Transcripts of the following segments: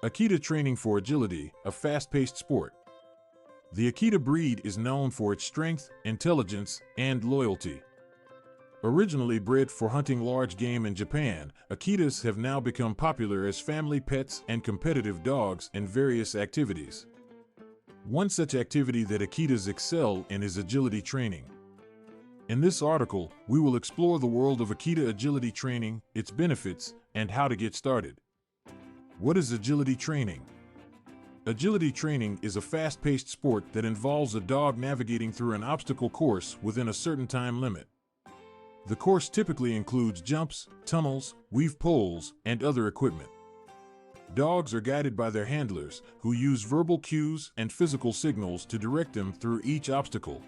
Akita training for agility, a fast-paced sport. The Akita breed is known for its strength, intelligence, and loyalty. Originally bred for hunting large game in Japan, Akitas have now become popular as family pets and competitive dogs in various activities. One such activity that Akitas excel in is agility training. In this article, we will explore the world of Akita agility training, its benefits, and how to get started. What is agility training? Agility training is a fast-paced sport that involves a dog navigating through an obstacle course within a certain time limit. The course typically includes jumps, tunnels, weave poles, and other equipment. Dogs are guided by their handlers, who use verbal cues and physical signals to direct them through each obstacle.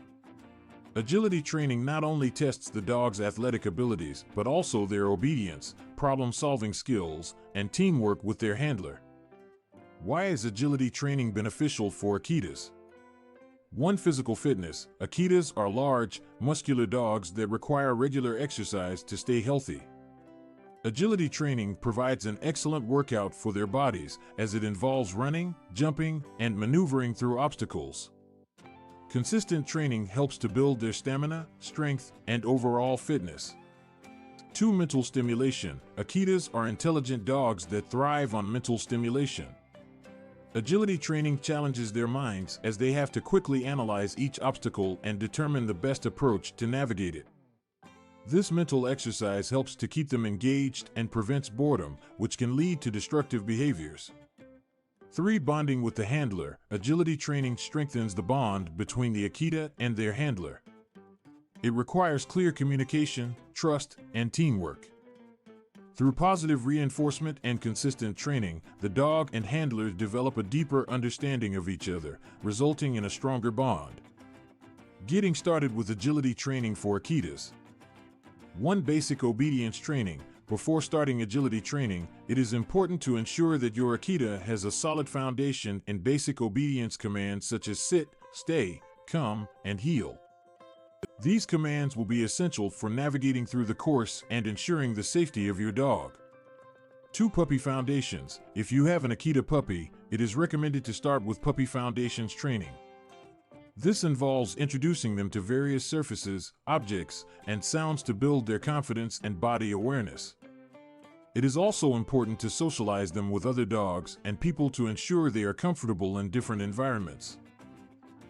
Agility training not only tests the dog's athletic abilities, but also their obedience, problem-solving skills, and teamwork with their handler. Why is agility training beneficial for Akitas? 1. Physical fitness. Akitas are large, muscular dogs that require regular exercise to stay healthy. Agility training provides an excellent workout for their bodies, as it involves running, jumping, and maneuvering through obstacles. Consistent training helps to build their stamina, strength, and overall fitness. 2. Mental stimulation. Akitas are intelligent dogs that thrive on mental stimulation. Agility training challenges their minds as they have to quickly analyze each obstacle and determine the best approach to navigate it. This mental exercise helps to keep them engaged and prevents boredom, which can lead to destructive behaviors. 3. Bonding with the handler. Agility training strengthens the bond between the Akita and their handler. It requires clear communication, trust, and teamwork. Through positive reinforcement and consistent training, the dog and handler develop a deeper understanding of each other, resulting in a stronger bond. Getting started with agility training for Akitas. 1. Basic obedience training. Before starting agility training, it is important to ensure that your Akita has a solid foundation in basic obedience commands such as sit, stay, come, and heel. These commands will be essential for navigating through the course and ensuring the safety of your dog. 2. Puppy foundations. If you have an Akita puppy, it is recommended to start with puppy foundations training. This involves introducing them to various surfaces, objects, and sounds to build their confidence and body awareness. It is also important to socialize them with other dogs and people to ensure they are comfortable in different environments.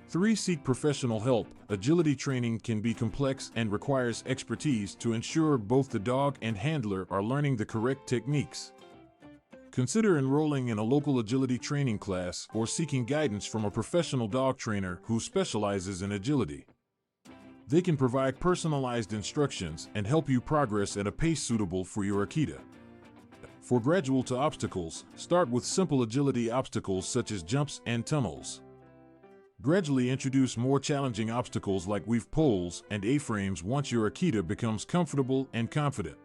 3. Seek professional help. Agility training can be complex and requires expertise to ensure both the dog and handler are learning the correct techniques. Consider enrolling in a local agility training class or seeking guidance from a professional dog trainer who specializes in agility. They can provide personalized instructions and help you progress at a pace suitable for your Akita. For gradual to obstacles, start with simple agility obstacles such as jumps and tunnels. Gradually introduce more challenging obstacles like weave poles and A-frames once your Akita becomes comfortable and confident.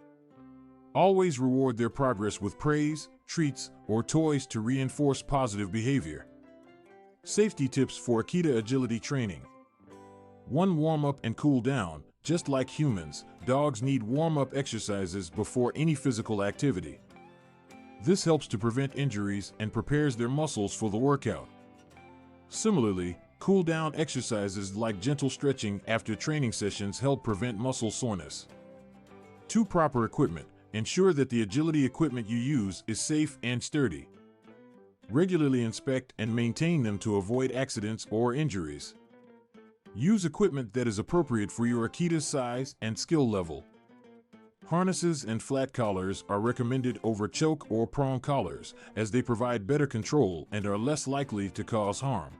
Always reward their progress with praise, treats, or toys to reinforce positive behavior. Safety tips for Akita agility training. 1. Warm up and cool down. Just like humans, dogs need warm-up exercises before any physical activity. This helps to prevent injuries and prepares their muscles for the workout. Similarly, cool-down exercises like gentle stretching after training sessions help prevent muscle soreness. 2. Proper equipment. Ensure that the agility equipment you use is safe and sturdy. Regularly inspect and maintain them to avoid accidents or injuries. Use equipment that is appropriate for your Akita's size and skill level. Harnesses and flat collars are recommended over choke or prong collars, as they provide better control and are less likely to cause harm.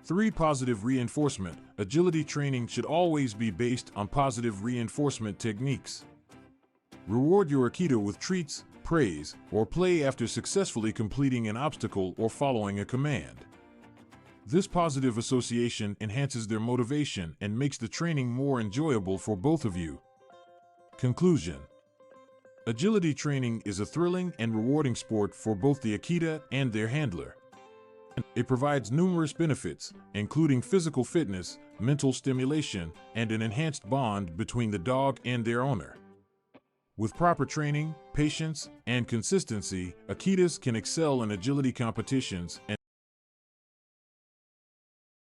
3. Positive reinforcement. Agility training should always be based on positive reinforcement techniques. Reward your Akita with treats, praise, or play after successfully completing an obstacle or following a command. This positive association enhances their motivation and makes the training more enjoyable for both of you. Conclusion. Agility training is a thrilling and rewarding sport for both the Akita and their handler. It provides numerous benefits, including physical fitness, mental stimulation, and an enhanced bond between the dog and their owner. With proper training, patience, and consistency, Akitas can excel in agility competitions and